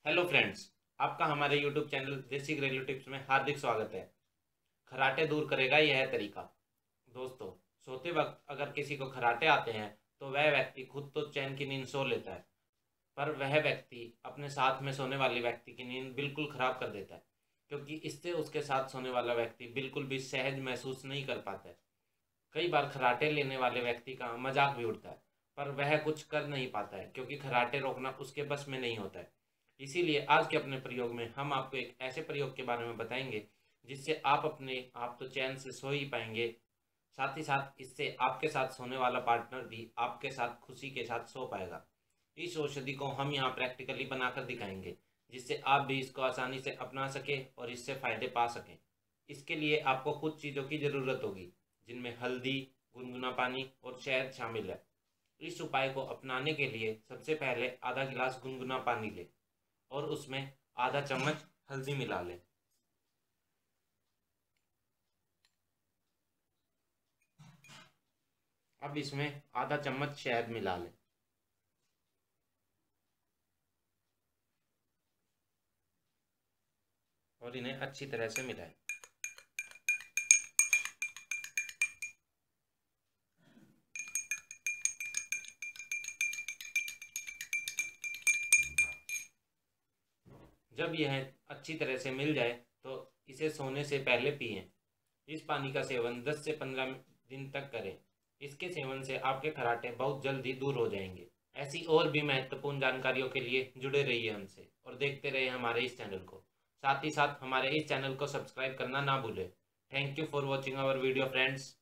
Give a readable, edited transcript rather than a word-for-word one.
Hello friends. आपका हमारे YouTube channel देसी घरेलू टिप्स में हार्दिक स्वागत है। खर्राटे दूर करेगा यह है तरीका। दोस्तों, सोते वक्त अगर किसी को खर्राटे आते हैं तो वह व्यक्ति खुद तो चैन की नींद सो लेता है, पर वह व्यक्ति अपने साथ में सोने वाले व्यक्ति की नींद बिल्कुल खराब कर देता है, क्योंकि इससे उसके साथ सोने वाला व्यक्ति बिल्कुल भी सहज महसूस नहीं कर पाता है। कई बार खर्राटे लेने वाले व्यक्ति का मजाक भी उड़ता है, पर वह कुछ कर नहीं पाता है क्योंकि खर्राटे रोकना उसके बस में नहीं होता है। इसीलिए आज के अपने प्रयोग में हम आपको एक ऐसे प्रयोग के बारे में बताएंगे जिससे आप अपने आप तो चैन से सो ही पाएंगे, साथ ही साथ इससे आपके साथ सोने वाला पार्टनर भी आपके साथ खुशी के साथ सो पाएगा। इस औषधि को हम यहाँ प्रैक्टिकली बनाकर दिखाएंगे, जिससे आप भी इसको आसानी से अपना सकें और इससे फायदे पा सकें। इसके लिए आपको कुछ चीज़ों की ज़रूरत होगी, जिनमें हल्दी, गुनगुना पानी और शहद शामिल है। इस उपाय को अपनाने के लिए सबसे पहले आधा गिलास गुनगुना पानी लें और उसमें आधा चम्मच हल्दी मिला लें। अब इसमें आधा चम्मच शहद मिला लें और इन्हें अच्छी तरह से मिलाएं। जब यह अच्छी तरह से मिल जाए तो इसे सोने से पहले पिएं। इस पानी का सेवन 10 से 15 दिन तक करें। इसके सेवन से आपके खर्राटे बहुत जल्दी दूर हो जाएंगे। ऐसी और भी महत्वपूर्ण जानकारियों के लिए जुड़े रहिए हमसे और देखते रहिए हमारे इस चैनल को। साथ ही साथ हमारे इस चैनल को सब्सक्राइब करना ना भूलें। Thank you for watching our video friends.